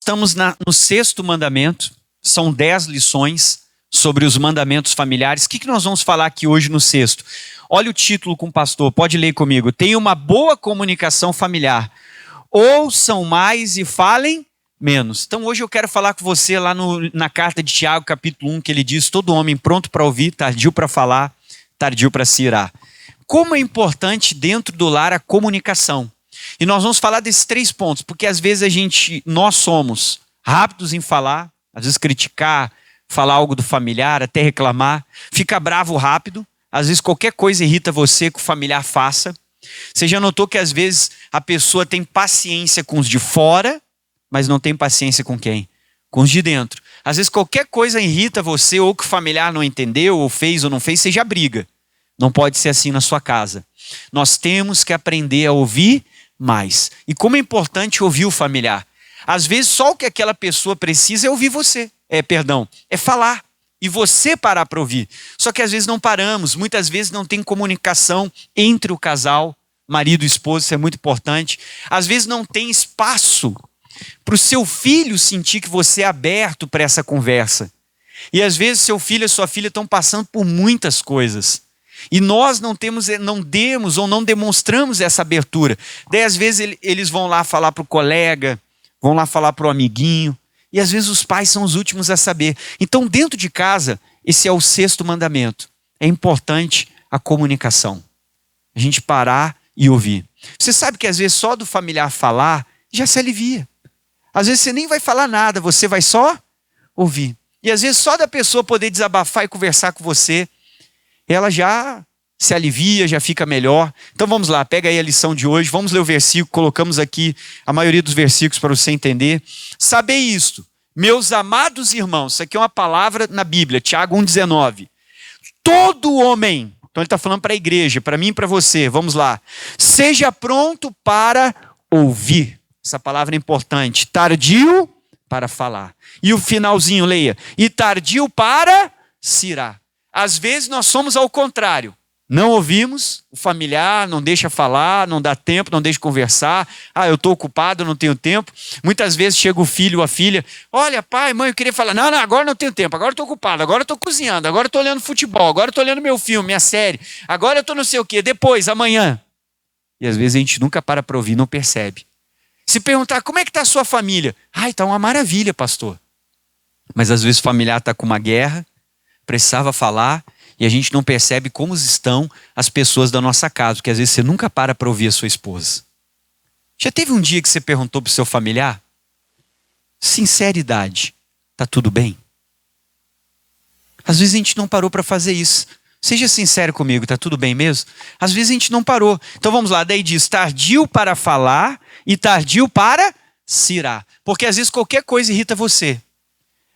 estamos no sexto mandamento, são 10 lições sobre os mandamentos familiares. O que nós vamos falar aqui hoje no sexto? Olha o título com o pastor, pode ler comigo. Tem uma boa comunicação familiar. Ouçam mais e falem menos. Então hoje eu quero falar com você lá na carta de Tiago, capítulo 1, que ele diz: todo homem pronto para ouvir, tardio para falar, tardio para se irar. Como é importante dentro do lar a comunicação. E nós vamos falar desses 3 pontos, porque às vezes nós somos rápidos em falar, às vezes criticar, falar algo do familiar, até reclamar, fica bravo rápido, às vezes qualquer coisa irrita você que o familiar faça. Você já notou que às vezes a pessoa tem paciência com os de fora, mas não tem paciência com quem? Com os de dentro. Às vezes qualquer coisa irrita você, ou que o familiar não entendeu, ou fez ou não fez, você já briga. Não pode ser assim na sua casa. Nós temos que aprender a ouvir mais. E como é importante ouvir o familiar. Às vezes só o que aquela pessoa precisa é ouvir você. É falar. E você parar para ouvir. Só que às vezes não paramos. Muitas vezes não tem comunicação entre o casal, marido e esposa, isso é muito importante. Às vezes não tem espaço para o seu filho sentir que você é aberto para essa conversa. E às vezes seu filho e sua filha estão passando por muitas coisas. E nós não demos ou não demonstramos essa abertura. Daí às vezes eles vão lá falar para o colega, vão lá falar para o amiguinho. E às vezes os pais são os últimos a saber. Então dentro de casa, esse é o 6º mandamento. É importante a comunicação. A gente parar e ouvir. Você sabe que às vezes só do familiar falar já se alivia. Às vezes você nem vai falar nada, você vai só ouvir. E às vezes só da pessoa poder desabafar e conversar com você, ela já se alivia, já fica melhor. Então vamos lá, pega aí a lição de hoje, vamos ler o versículo, colocamos aqui a maioria dos versículos para você entender. Sabei isto, meus amados irmãos, isso aqui é uma palavra na Bíblia, Tiago 1,19. Todo homem, então ele está falando para a igreja, para mim e para você, vamos lá. Seja pronto para ouvir. Essa palavra é importante. Tardio para falar. E o finalzinho, leia. E tardio para se irar. Às vezes nós somos ao contrário. Não ouvimos o familiar, não deixa falar, não dá tempo, não deixa conversar. Eu estou ocupado, não tenho tempo. Muitas vezes chega o filho ou a filha. Olha, pai, mãe, eu queria falar. Não, agora não tenho tempo. Agora estou ocupado, agora estou cozinhando, agora estou olhando futebol, agora estou olhando meu filme, minha série. Agora eu estou não sei o quê, depois, amanhã. E às vezes a gente nunca para ouvir, não percebe. Se perguntar, como é que está a sua família? Está uma maravilha, pastor. Mas às vezes o familiar está com uma guerra, precisava falar, e a gente não percebe como estão as pessoas da nossa casa, porque às vezes você nunca para ouvir a sua esposa. Já teve um dia que você perguntou para o seu familiar? Sinceridade, está tudo bem? Às vezes a gente não parou para fazer isso. Seja sincero comigo, está tudo bem mesmo? Às vezes a gente não parou. Então vamos lá, daí diz, tardio para falar e tardio para se irar. Porque às vezes qualquer coisa irrita você.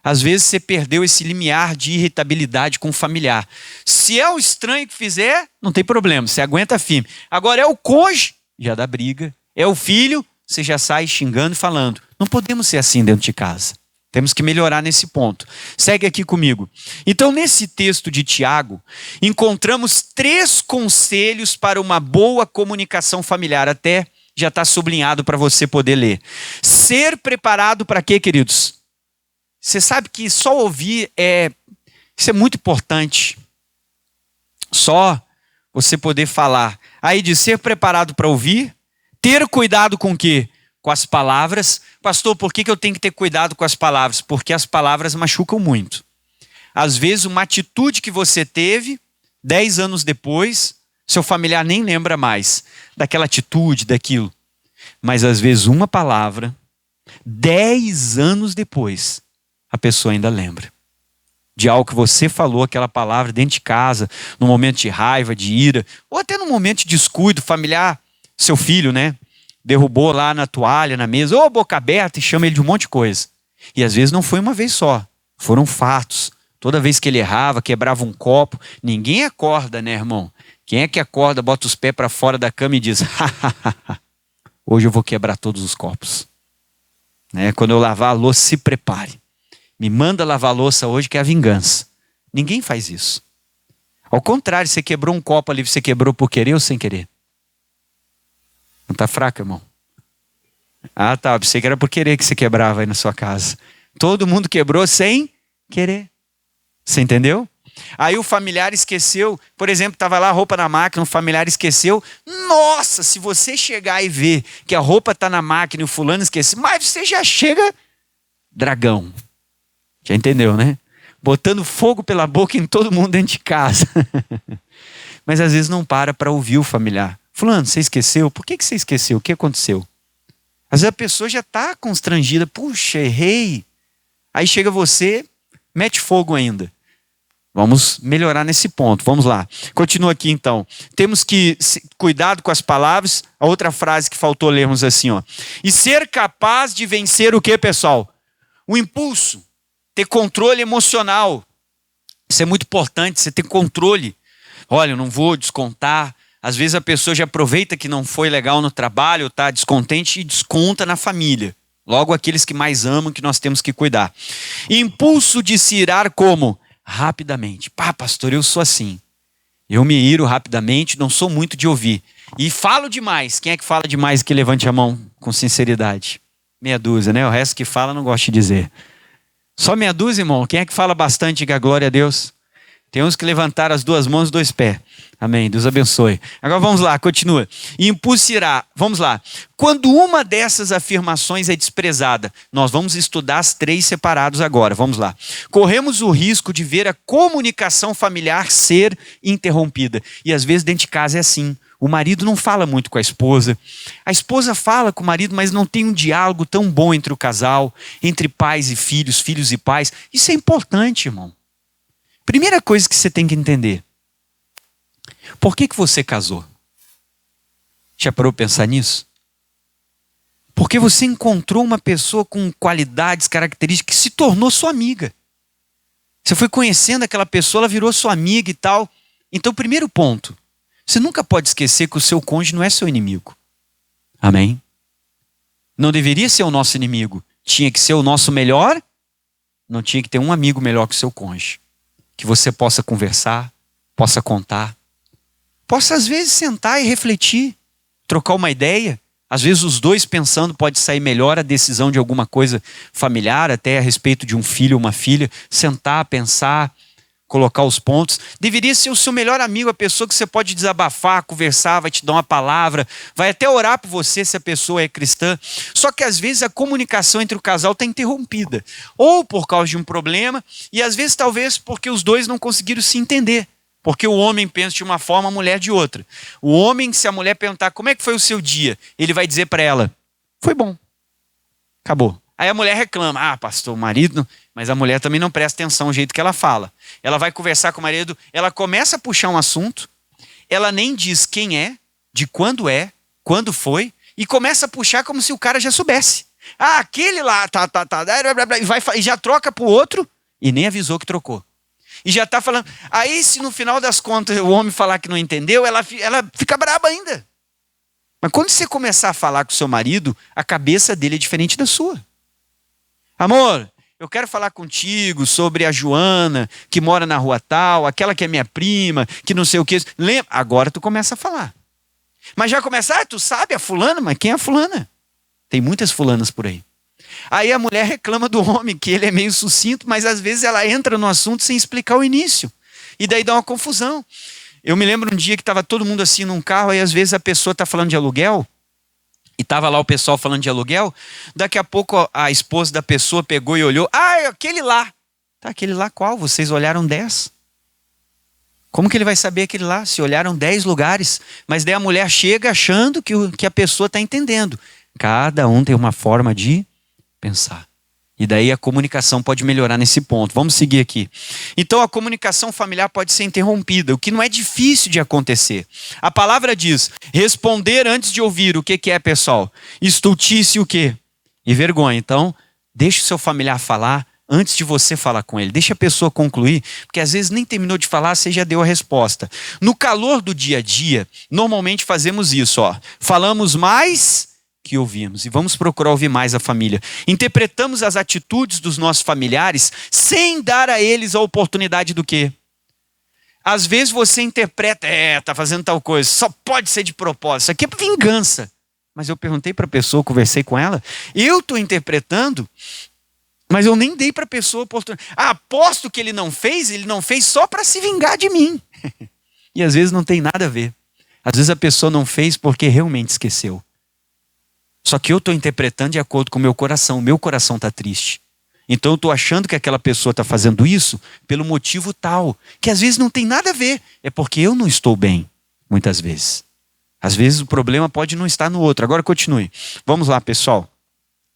Às vezes você perdeu esse limiar de irritabilidade com o familiar. Se é o estranho que fizer, não tem problema, você aguenta firme. Agora é o cônjuge, já dá briga. É o filho, você já sai xingando e falando. Não podemos ser assim dentro de casa. Temos que melhorar nesse ponto. Segue aqui comigo. Então, nesse texto de Tiago, encontramos 3 conselhos para uma boa comunicação familiar. Até já está sublinhado para você poder ler. Ser preparado para quê, queridos? Você sabe que só ouvir isso é muito importante. Só você poder falar. Aí diz ser preparado para ouvir, ter cuidado com o quê? Com as palavras. Pastor, por que eu tenho que ter cuidado com as palavras? Porque as palavras machucam muito. Às vezes uma atitude que você teve, 10 anos depois, seu familiar nem lembra mais daquela atitude, daquilo. Mas às vezes uma palavra, 10 anos depois, a pessoa ainda lembra. De algo que você falou, aquela palavra dentro de casa, num momento de raiva, de ira, ou até num momento de descuido familiar, seu filho, né? Derrubou lá na toalha, na mesa, ou boca aberta e chama ele de um monte de coisa. E às vezes não foi uma vez só, foram fatos. Toda vez que ele errava, quebrava um copo, ninguém acorda, né, irmão? Quem é que acorda, bota os pés para fora da cama e diz, hoje eu vou quebrar todos os copos. Né? Quando eu lavar a louça, se prepare. Me manda lavar a louça hoje que é a vingança. Ninguém faz isso. Ao contrário, você quebrou um copo ali, você quebrou por querer ou sem querer? Não está fraco, irmão? Ah, tá. Pensei que era por querer que você quebrava aí na sua casa. Todo mundo quebrou sem querer. Você entendeu? Aí o familiar esqueceu, por exemplo, estava lá a roupa na máquina, o familiar esqueceu. Nossa, se você chegar e ver que a roupa está na máquina e o fulano esqueceu, mas você já chega dragão. Já entendeu, né? Botando fogo pela boca em todo mundo dentro de casa. Mas às vezes não para ouvir o familiar. Fulano, você esqueceu? Por que você esqueceu? O que aconteceu? Às vezes a pessoa já está constrangida. Puxa, errei. Aí chega você, mete fogo ainda. Vamos melhorar nesse ponto. Vamos lá. Continua aqui então. Temos que cuidado com as palavras. A outra frase que faltou lermos assim, ó. E ser capaz de vencer o que, pessoal? O impulso. Ter controle emocional. Isso é muito importante, você ter controle. Olha, eu não vou descontar. Às vezes a pessoa já aproveita que não foi legal no trabalho, está descontente e desconta na família. Logo aqueles que mais amam, que nós temos que cuidar. Impulso de se irar como? Rapidamente. Pá, pastor, eu sou assim. Eu me iro rapidamente, não sou muito de ouvir. E falo demais. Quem é que fala demais que levante a mão com sinceridade? Meia dúzia, né? O resto que fala não gosto de dizer. Só meia dúzia, irmão? Quem é que fala bastante, diga glória a Deus? Tem uns que levantaram as duas mãos e 2 pés. Amém, Deus abençoe. Agora vamos lá, continua. Impulsirá, vamos lá. Quando uma dessas afirmações é desprezada, nós vamos estudar as 3 separados agora, vamos lá. Corremos o risco de ver a comunicação familiar ser interrompida. E às vezes dentro de casa é assim. O marido não fala muito com a esposa fala com o marido, mas não tem um diálogo tão bom entre o casal, entre pais e filhos, filhos e pais. Isso é importante, irmão. Primeira coisa que você tem que entender. Por que você casou? Já parou para pensar nisso? Porque você encontrou uma pessoa com qualidades, características, que se tornou sua amiga. Você foi conhecendo aquela pessoa, ela virou sua amiga e tal. Então, primeiro ponto. Você nunca pode esquecer que o seu cônjuge não é seu inimigo. Amém? Não deveria ser o nosso inimigo. Tinha que ser o nosso melhor. Não tinha que ter um amigo melhor que o seu cônjuge. Que você possa conversar, possa contar. Possa às vezes sentar e refletir. Trocar uma ideia. Às vezes os dois pensando pode sair melhor a decisão de alguma coisa familiar, até a respeito de um filho ou uma filha. Sentar, pensar, colocar os pontos. Deveria ser o seu melhor amigo, a pessoa que você pode desabafar, conversar, vai te dar uma palavra, vai até orar por você se a pessoa é cristã. Só que às vezes a comunicação entre o casal está interrompida. Ou por causa de um problema, e às vezes talvez porque os dois não conseguiram se entender. Porque o homem pensa de uma forma, a mulher de outra. O homem, se a mulher perguntar como é que foi o seu dia, ele vai dizer para ela, foi bom. Acabou. Aí a mulher reclama, pastor, o marido... Mas a mulher também não presta atenção no jeito que ela fala. Ela vai conversar com o marido, ela começa a puxar um assunto, ela nem diz quem é, de quando é, quando foi, e começa a puxar como se o cara já soubesse. Aquele lá, e já troca pro outro, e nem avisou que trocou. E já está falando. Aí se no final das contas o homem falar que não entendeu, ela fica braba ainda. Mas quando você começar a falar com o seu marido, a cabeça dele é diferente da sua. Amor, eu quero falar contigo sobre a Joana, que mora na rua tal, aquela que é minha prima, que não sei o que. Lembra? Agora tu começa a falar. Mas já começa, tu sabe a fulana? Mas quem é a fulana? Tem muitas fulanas por aí. Aí a mulher reclama do homem, que ele é meio sucinto, mas às vezes ela entra no assunto sem explicar o início. E daí dá uma confusão. Eu me lembro um dia que estava todo mundo assim num carro, aí às vezes a pessoa está falando de aluguel, e estava lá o pessoal falando de aluguel, daqui a pouco a esposa da pessoa pegou e olhou, aquele lá. Tá, aquele lá qual? Vocês olharam 10. Como que ele vai saber aquele lá? Se olharam 10 lugares. Mas daí a mulher chega achando que a pessoa está entendendo. Cada um tem uma forma de pensar. E daí a comunicação pode melhorar nesse ponto. Vamos seguir aqui. Então a comunicação familiar pode ser interrompida, o que não é difícil de acontecer. A palavra diz, responder antes de ouvir. O que é, pessoal? Estultice o quê? E vergonha. Então, deixe o seu familiar falar antes de você falar com ele. Deixa a pessoa concluir, porque às vezes nem terminou de falar, você já deu a resposta. No calor do dia a dia, normalmente fazemos isso. Falamos mais que ouvimos. E vamos procurar ouvir mais a família. Interpretamos as atitudes dos nossos familiares sem dar a eles a oportunidade do quê? Às vezes você interpreta, tá fazendo tal coisa, só pode ser de propósito. Isso aqui é vingança. Mas eu perguntei para a pessoa, conversei com ela. Eu estou interpretando, mas eu nem dei para a pessoa a oportunidade. Aposto que ele não fez só para se vingar de mim. E às vezes não tem nada a ver. Às vezes a pessoa não fez porque realmente esqueceu. Só que eu estou interpretando de acordo com o meu coração está triste. Então eu estou achando que aquela pessoa está fazendo isso pelo motivo tal, que às vezes não tem nada a ver. É porque eu não estou bem, muitas vezes. Às vezes o problema pode não estar no outro. Agora continue. Vamos lá, pessoal.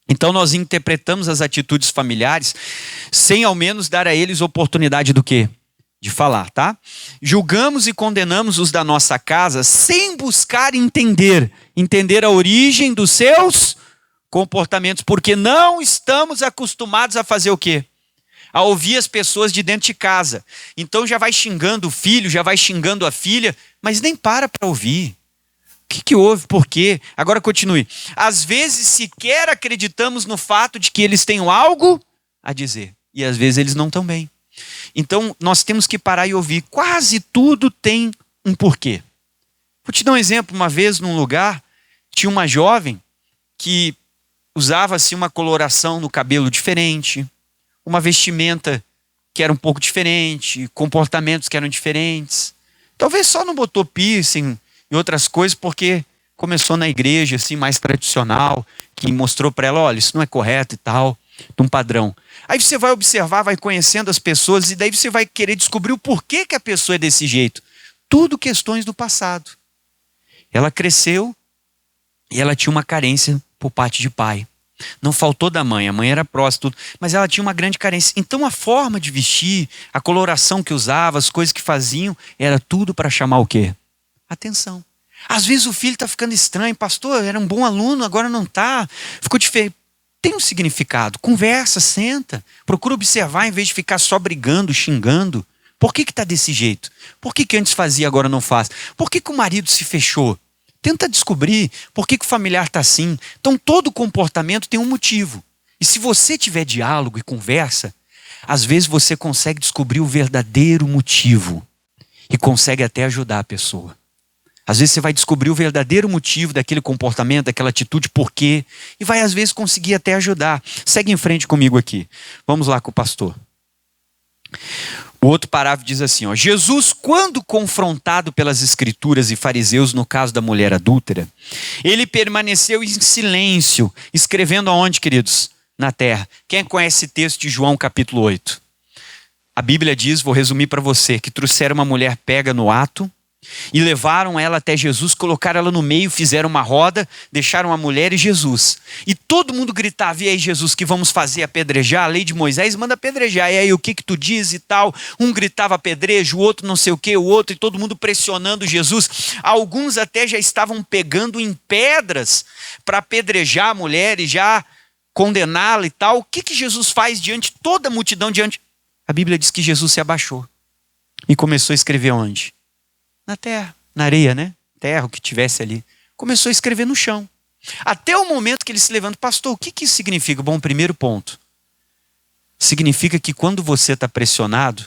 Então nós interpretamos as atitudes familiares sem ao menos dar a eles oportunidade do quê? De falar, tá? Julgamos e condenamos os da nossa casa sem buscar entender a origem dos seus comportamentos, porque não estamos acostumados a fazer o quê? A ouvir as pessoas de dentro de casa. Então já vai xingando o filho, já vai xingando a filha, mas nem para ouvir. O que houve? Por quê? Agora continue. Às vezes sequer acreditamos no fato de que eles tenham algo a dizer. E às vezes eles não estão bem. Então nós temos que parar e ouvir. Quase tudo tem um porquê. Vou te dar um exemplo. Uma vez num lugar, tinha uma jovem que usava assim uma coloração no cabelo diferente, uma vestimenta que era um pouco diferente, comportamentos que eram diferentes. Talvez só não botou piercing e outras coisas porque começou na igreja assim mais tradicional, que mostrou para ela, olha, isso não é correto e tal, de um padrão. Aí você vai observar, vai conhecendo as pessoas e daí você vai querer descobrir o porquê que a pessoa é desse jeito. Tudo questões do passado. Ela cresceu e ela tinha uma carência por parte de pai. Não faltou da mãe, a mãe era próxima, tudo, mas ela tinha uma grande carência. Então a forma de vestir, a coloração que usava, as coisas que faziam, era tudo para chamar o quê? Atenção. Às vezes o filho está ficando estranho, pastor, era um bom aluno, agora não está, ficou diferente. Tem um significado, conversa, senta, procura observar em vez de ficar só brigando, xingando. Por que está desse jeito? Por que antes fazia, agora não faz? Por que o marido se fechou? Tenta descobrir por que o familiar está assim. Então todo comportamento tem um motivo. E se você tiver diálogo e conversa, às vezes você consegue descobrir o verdadeiro motivo e consegue até ajudar a pessoa. Às vezes você vai descobrir o verdadeiro motivo daquele comportamento, daquela atitude, por quê, e vai às vezes conseguir até ajudar. Segue em frente comigo aqui. Vamos lá com o pastor. O outro parágrafo diz assim, ó, Jesus, quando confrontado pelas escrituras e fariseus no caso da mulher adúltera, ele permaneceu em silêncio, escrevendo aonde, queridos? Na terra. Quem conhece esse texto de João capítulo 8? A Bíblia diz, vou resumir para você, que trouxeram uma mulher pega no ato, e levaram ela até Jesus, colocaram ela no meio, fizeram uma roda, deixaram a mulher e Jesus. E todo mundo gritava, e aí Jesus, que vamos fazer? Apedrejar? A lei de Moisés manda apedrejar. E aí o que tu diz e tal? Um gritava apedrejo, o outro não sei o que, o outro, e todo mundo pressionando Jesus. Alguns até já estavam pegando em pedras para apedrejar a mulher e já condená-la e tal. O que Jesus faz diante de toda a multidão? A Bíblia diz que Jesus se abaixou e começou a escrever onde? Na terra, na areia, né? Terra, o que tivesse ali. Começou a escrever no chão. Até o momento que ele se levanta. Pastor, o que isso significa? Bom, primeiro ponto. Significa que quando você está pressionado,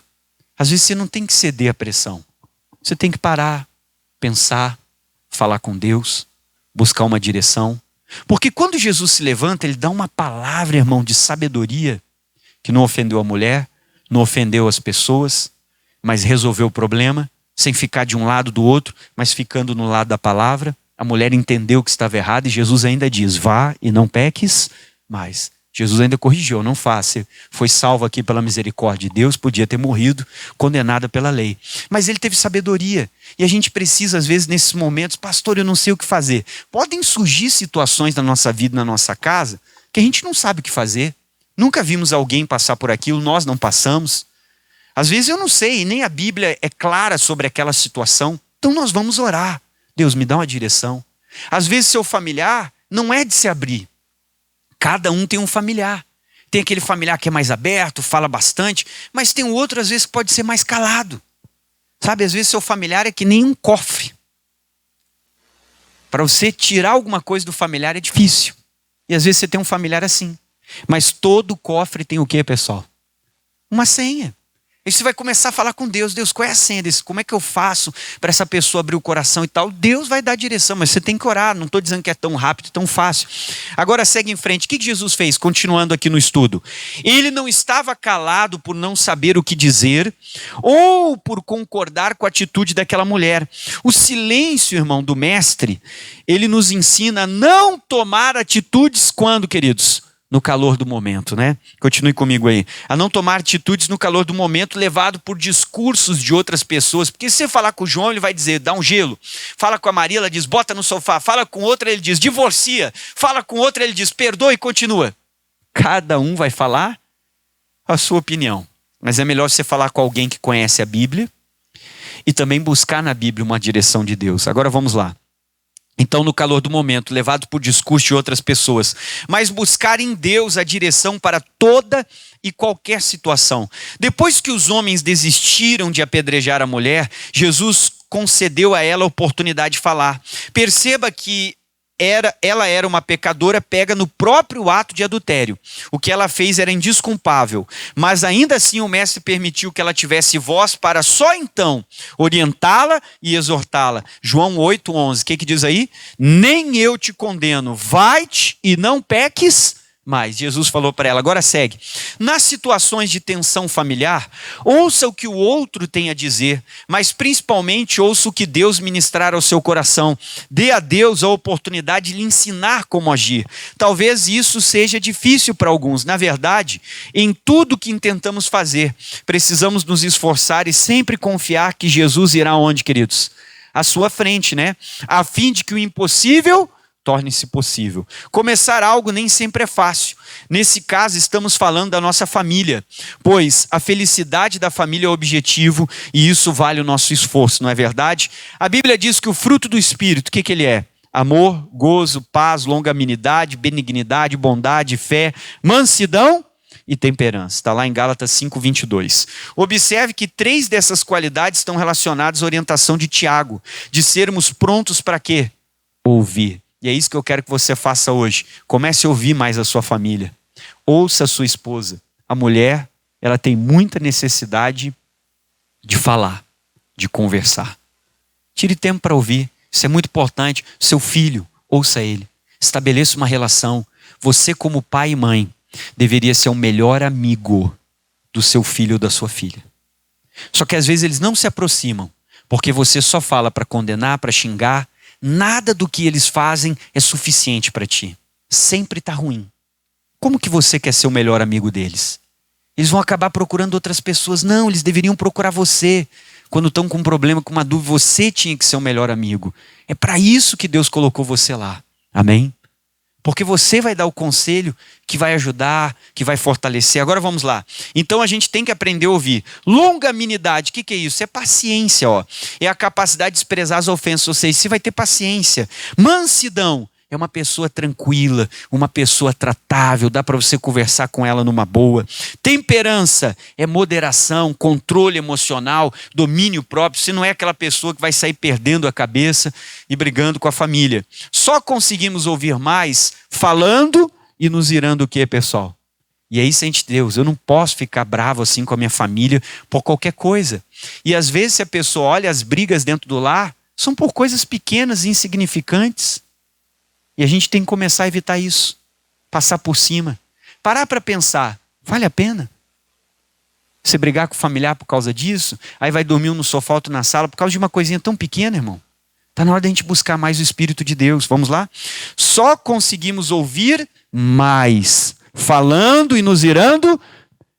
às vezes você não tem que ceder à pressão. Você tem que parar, pensar, falar com Deus, buscar uma direção. Porque quando Jesus se levanta, ele dá uma palavra, irmão, de sabedoria, que não ofendeu a mulher, não ofendeu as pessoas, mas resolveu o problema. Sem ficar de um lado do outro, mas ficando no lado da palavra. A mulher entendeu que estava errado e Jesus ainda diz, vá e não peques mais. Jesus ainda corrigiu, não faça. Foi salvo aqui pela misericórdia de Deus, podia ter morrido, condenada pela lei. Mas ele teve sabedoria. E a gente precisa, às vezes, nesses momentos, pastor, eu não sei o que fazer. Podem surgir situações na nossa vida, na nossa casa, que a gente não sabe o que fazer. Nunca vimos alguém passar por aquilo, nós não passamos. Às vezes eu não sei, e nem a Bíblia é clara sobre aquela situação. Então nós vamos orar. Deus, me dá uma direção. Às vezes seu familiar não é de se abrir. Cada um tem um familiar. Tem aquele familiar que é mais aberto, fala bastante, mas tem outro às vezes que pode ser mais calado. Sabe, às vezes seu familiar é que nem um cofre. Para você tirar alguma coisa do familiar é difícil. E às vezes você tem um familiar assim. Mas todo cofre tem o quê, pessoal? Uma senha. Aí você vai começar a falar com Deus. Deus, qual é a senha desse? Como é que eu faço para essa pessoa abrir o coração e tal? Deus vai dar a direção, mas você tem que orar. Não estou dizendo que é tão rápido, tão fácil. Agora segue em frente. O que Jesus fez? Continuando aqui no estudo. Ele não estava calado por não saber o que dizer ou por concordar com a atitude daquela mulher. O silêncio, irmão, do mestre, ele nos ensina a não tomar atitudes quando, queridos? No calor do momento, né? Continue comigo aí. A não tomar atitudes no calor do momento, levado por discursos de outras pessoas. Porque se você falar com o João, ele vai dizer, dá um gelo. Fala com a Maria, ela diz, bota no sofá. Fala com outra, ele diz, divorcia. Fala com outra, ele diz, perdoa e continua. Cada um vai falar a sua opinião. Mas é melhor você falar com alguém que conhece a Bíblia e também buscar na Bíblia uma direção de Deus. Agora vamos lá. Então, no calor do momento, levado por discurso de outras pessoas, mas buscar em Deus a direção para toda e qualquer situação. Depois que os homens desistiram de apedrejar a mulher, Jesus concedeu a ela a oportunidade de falar. Perceba que ela era uma pecadora pega no próprio ato de adultério. O que ela fez era indesculpável, mas ainda assim o mestre permitiu que ela tivesse voz para só então orientá-la e exortá-la. João 8:11, o que diz aí? Nem eu te condeno, vai-te e não peques mais. Jesus falou para ela, agora segue. Nas situações de tensão familiar, ouça o que o outro tem a dizer, mas principalmente ouça o que Deus ministrar ao seu coração. Dê a Deus a oportunidade de lhe ensinar como agir. Talvez isso seja difícil para alguns. Na verdade, em tudo que intentamos fazer, precisamos nos esforçar e sempre confiar que Jesus irá onde, queridos? À sua frente, né? A fim de que o impossível torne-se possível. Começar algo nem sempre é fácil. Nesse caso, estamos falando da nossa família, pois a felicidade da família é o objetivo e isso vale o nosso esforço, não é verdade? A Bíblia diz que o fruto do Espírito, o que ele é? Amor, gozo, paz, longanimidade, benignidade, bondade, fé, mansidão e temperança. Está lá em Gálatas 5:22. Observe que 3 dessas qualidades estão relacionadas à orientação de Tiago, de sermos prontos para quê? Ouvir. E é isso que eu quero que você faça hoje. Comece a ouvir mais a sua família. Ouça a sua esposa. A mulher, ela tem muita necessidade de falar, de conversar. Tire tempo para ouvir. Isso é muito importante. Seu filho, ouça ele. Estabeleça uma relação. Você, como pai e mãe, deveria ser o melhor amigo do seu filho ou da sua filha. Só que às vezes eles não se aproximam, porque você só fala para condenar, para xingar. Nada do que eles fazem é suficiente para ti. Sempre está ruim. Como que você quer ser o melhor amigo deles? Eles vão acabar procurando outras pessoas. Não, eles deveriam procurar você. Quando estão com um problema, com uma dúvida, você tinha que ser o melhor amigo. É para isso que Deus colocou você lá. Amém? Porque você vai dar o conselho que vai ajudar, que vai fortalecer. Agora vamos lá. Então a gente tem que aprender a ouvir. Longanimidade, o que é isso? É paciência, ó. É a capacidade de desprezar as ofensas. Ou seja, você vai ter paciência. Mansidão é uma pessoa tranquila, uma pessoa tratável, dá para você conversar com ela numa boa. Temperança é moderação, controle emocional, domínio próprio. Você não é aquela pessoa que vai sair perdendo a cabeça e brigando com a família. Só conseguimos ouvir mais falando e nos irando o quê, pessoal? E aí, sente Deus, eu não posso ficar bravo assim com a minha família por qualquer coisa. E às vezes, se a pessoa olha as brigas dentro do lar, são por coisas pequenas e insignificantes. E a gente tem que começar a evitar isso. Passar por cima. Parar para pensar, vale a pena? Você brigar com o familiar por causa disso? Aí vai dormir um no sofá, outro na sala, por causa de uma coisinha tão pequena, irmão. Está na hora da gente buscar mais o Espírito de Deus. Vamos lá? Só conseguimos ouvir mais falando e nos irando.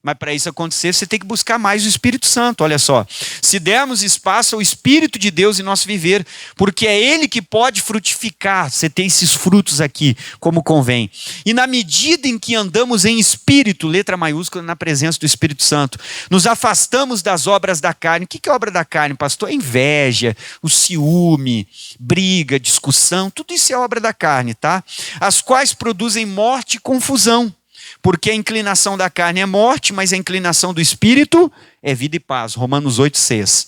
Mas para isso acontecer, você tem que buscar mais o Espírito Santo. Olha só, se dermos espaço ao Espírito de Deus em nosso viver, porque é Ele que pode frutificar, você tem esses frutos aqui, como convém. E na medida em que andamos em Espírito, letra maiúscula, na presença do Espírito Santo, nos afastamos das obras da carne. O que é obra da carne, pastor? A inveja, o ciúme, briga, discussão, tudo isso é obra da carne, tá? As quais produzem morte e confusão. Porque a inclinação da carne é morte, mas a inclinação do Espírito é vida e paz. Romanos 8:6.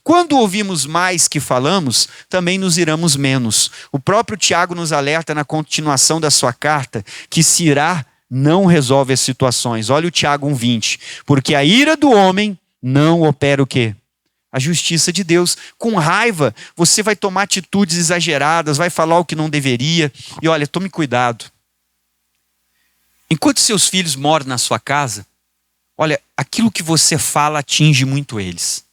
Quando ouvimos mais que falamos, também nos iramos menos. O próprio Tiago nos alerta na continuação da sua carta que se irá não resolve as situações. Olha o Tiago 1,20. Porque a ira do homem não opera o quê? A justiça de Deus. Com raiva, você vai tomar atitudes exageradas, vai falar o que não deveria. E olha, tome cuidado. Enquanto seus filhos moram na sua casa, olha, aquilo que você fala atinge muito eles.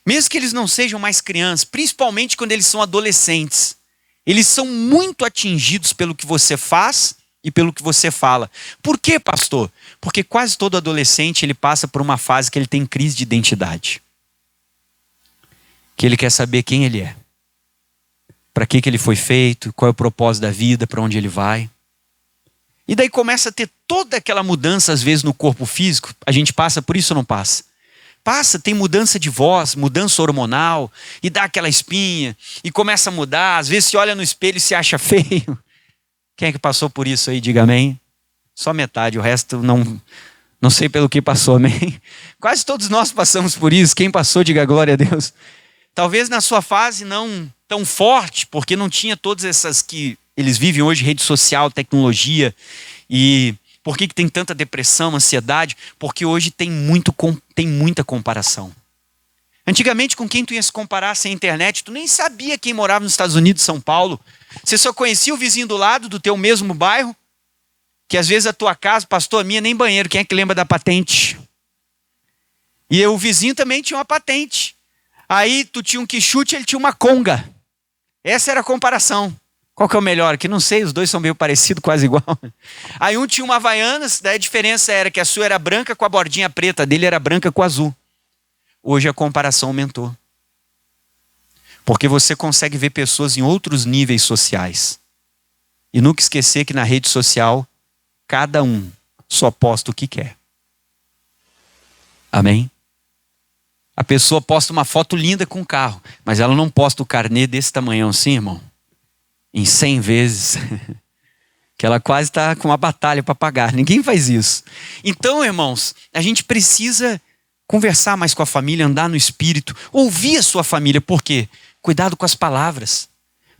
Mesmo que eles não sejam mais crianças, principalmente quando eles são adolescentes, eles são muito atingidos pelo que você faz e pelo que você fala. Por quê, pastor? Porque quase todo adolescente ele passa por uma fase que ele tem crise de identidade. Que ele quer saber quem ele é. Para que ele foi feito, qual é o propósito da vida, para onde ele vai. E daí começa a ter toda aquela mudança, às vezes, no corpo físico. A gente passa por isso ou não passa? Passa, tem mudança de voz, mudança hormonal, e dá aquela espinha, e começa a mudar. Às vezes se olha no espelho e se acha feio. Quem é que passou por isso aí? Diga amém. Só metade, o resto não sei pelo que passou, amém. Quase todos nós passamos por isso. Quem passou, diga glória a Deus. Talvez na sua fase não tão forte, porque não tinha todas essas que eles vivem hoje, rede social, tecnologia. E por que tem tanta depressão, ansiedade? Porque hoje tem muita comparação. Antigamente, com quem tu ia se comparar sem internet, tu nem sabia quem morava nos Estados Unidos, São Paulo. Você só conhecia o vizinho do lado, do teu mesmo bairro, que às vezes a tua casa, pastor, a minha nem banheiro, quem é que lembra da patente? E o vizinho também tinha uma patente. Aí tu tinha um quichute, ele tinha uma conga. Essa era a comparação. Qual que é o melhor? Que não sei, os dois são meio parecidos, quase igual. Aí um tinha uma Havaianas, daí a diferença era que a sua era branca com a bordinha preta, a dele era branca com azul. Hoje a comparação aumentou. Porque você consegue ver pessoas em outros níveis sociais. E nunca esquecer que na rede social, cada um só posta o que quer. Amém? A pessoa posta uma foto linda com o carro, mas ela não posta o carnê desse tamanhão assim, irmão. Em 100 vezes. Que ela quase está com uma batalha para pagar. Ninguém faz isso. Então, irmãos, a gente precisa conversar mais com a família, andar no espírito, ouvir a sua família. Por quê? Cuidado com as palavras.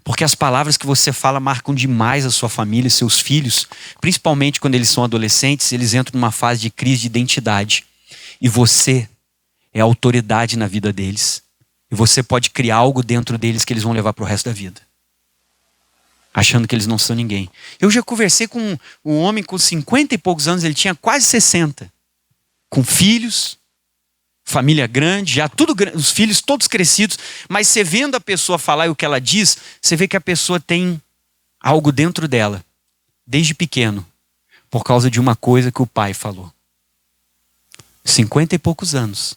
Porque as palavras que você fala marcam demais a sua família, seus filhos. Principalmente quando eles são adolescentes, eles entram numa fase de crise de identidade. E você é a autoridade na vida deles. E você pode criar algo dentro deles que eles vão levar para o resto da vida. Achando que eles não são ninguém. Eu já conversei com um homem com 50 e poucos anos, ele tinha quase 60. Com filhos, família grande, já tudo grande, os filhos todos crescidos. Mas você vendo a pessoa falar e o que ela diz, você vê que a pessoa tem algo dentro dela, desde pequeno, por causa de uma coisa que o pai falou. 50 e poucos anos,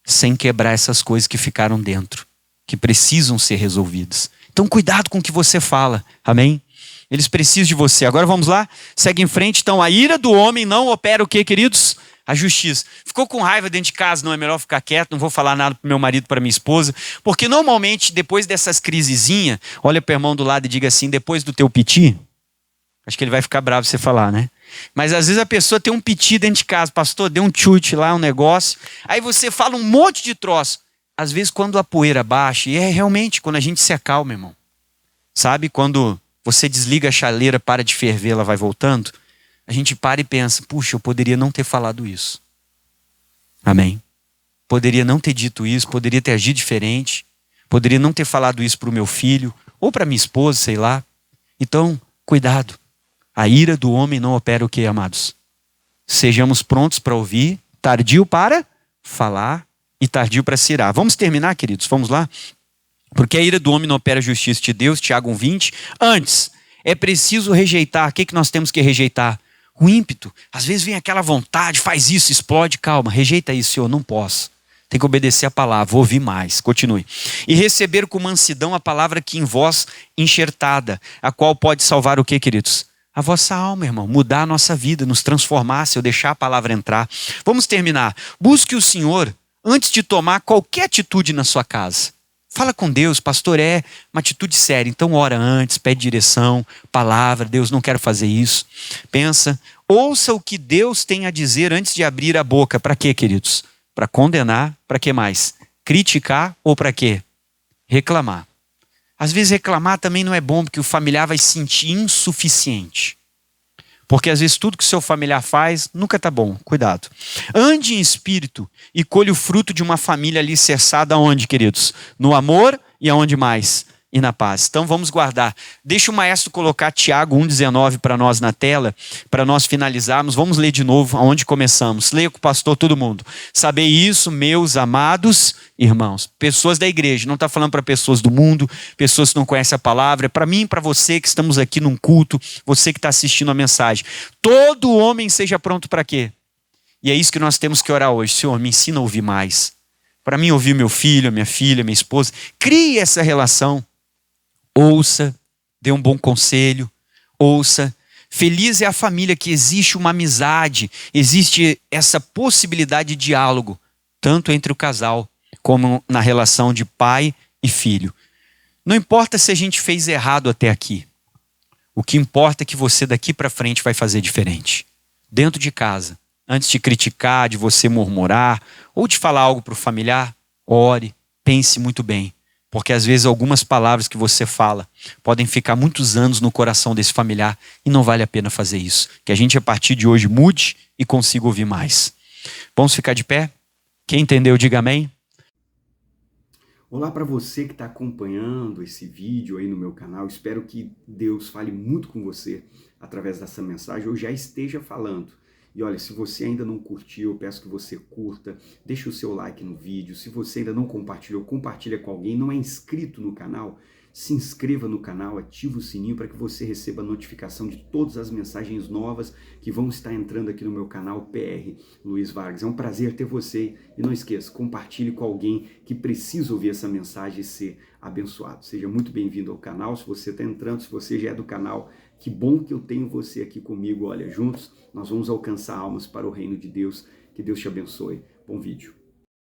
sem quebrar essas coisas que ficaram dentro, que precisam ser resolvidas. Então cuidado com o que você fala, amém? Eles precisam de você. Agora vamos lá, segue em frente. Então a ira do homem não opera o que, queridos? A justiça. Ficou com raiva dentro de casa, não é melhor ficar quieto, não vou falar nada para meu marido, para minha esposa, porque normalmente depois dessas crisezinhas, olha para o irmão do lado e diga assim, depois do teu piti, acho que ele vai ficar bravo se você falar, né? Mas às vezes a pessoa tem um piti dentro de casa, pastor, deu um chute lá, um negócio, aí você fala um monte de troço. Às vezes quando a poeira baixa, e é realmente quando a gente se acalma, irmão. Sabe, quando você desliga a chaleira, para de ferver, ela vai voltando, a gente para e pensa, puxa, eu poderia não ter falado isso. Amém? Poderia não ter dito isso, poderia ter agido diferente, poderia não ter falado isso para o meu filho, ou para minha esposa, sei lá. Então, cuidado. A ira do homem não opera o que, amados? Sejamos prontos para ouvir, tardio para falar, e tardio para se irar. Vamos terminar, queridos? Vamos lá? Porque a ira do homem não opera a justiça de Deus, Tiago 1,20. Antes, é preciso rejeitar. O que nós temos que rejeitar? O ímpeto. Às vezes vem aquela vontade, faz isso, explode. Calma, rejeita isso, Senhor, não posso. Tem que obedecer a palavra, vou ouvir mais. Continue. E receber com mansidão a palavra que em vós enxertada, a qual pode salvar o que, queridos? A vossa alma, irmão. Mudar a nossa vida, nos transformar, se eu deixar a palavra entrar. Vamos terminar. Busque o Senhor antes de tomar qualquer atitude na sua casa. Fala com Deus, pastor, é uma atitude séria. Então ora antes, pede direção, palavra. Deus, não quero fazer isso. Pensa, ouça o que Deus tem a dizer antes de abrir a boca. Para quê, queridos? Para condenar, para que mais? Criticar ou para quê? Reclamar. Às vezes reclamar também não é bom, porque o familiar vai se sentir insuficiente. Porque às vezes tudo que o seu familiar faz nunca tá bom. Cuidado. Ande em espírito e colhe o fruto de uma família alicerçada onde, queridos? No amor e aonde mais? E na paz. Então vamos guardar. Deixa o maestro colocar Tiago 1,19 para nós na tela, para nós finalizarmos. Vamos ler de novo aonde começamos. Leia com o pastor todo mundo. Sabei isso, meus amados irmãos. Pessoas da igreja, não está falando para pessoas do mundo, pessoas que não conhecem a palavra. É para mim e para você que estamos aqui num culto, você que está assistindo a mensagem. Todo homem seja pronto para quê? E é isso que nós temos que orar hoje. Senhor, me ensina a ouvir mais. Para mim ouvir meu filho, minha filha, minha esposa. Crie essa relação. Ouça, dê um bom conselho, ouça. Feliz é a família que existe uma amizade, existe essa possibilidade de diálogo, tanto entre o casal, como na relação de pai e filho. Não importa se a gente fez errado até aqui. O que importa é que você daqui para frente vai fazer diferente. Dentro de casa, antes de criticar, de você murmurar, ou de falar algo para o familiar, ore, pense muito bem. Porque às vezes algumas palavras que você fala podem ficar muitos anos no coração desse familiar e não vale a pena fazer isso. Que a gente a partir de hoje mude e consiga ouvir mais. Vamos ficar de pé? Quem entendeu, diga amém. Olá para você que está acompanhando esse vídeo aí no meu canal. Espero que Deus fale muito com você através dessa mensagem ou já esteja falando. E olha, se você ainda não curtiu, eu peço que você curta, deixe o seu like no vídeo. Se você ainda não compartilhou, compartilha com alguém. Não é inscrito no canal? Se inscreva no canal, ative o sininho para que você receba a notificação de todas as mensagens novas que vão estar entrando aqui no meu canal PR Luiz Vargas. É um prazer ter você e não esqueça, compartilhe com alguém que precisa ouvir essa mensagem e ser abençoado. Seja muito bem-vindo ao canal. Se você está entrando, se você já é do canal, que bom que eu tenho você aqui comigo. Olha, juntos nós vamos alcançar almas para o reino de Deus. Que Deus te abençoe. Bom vídeo.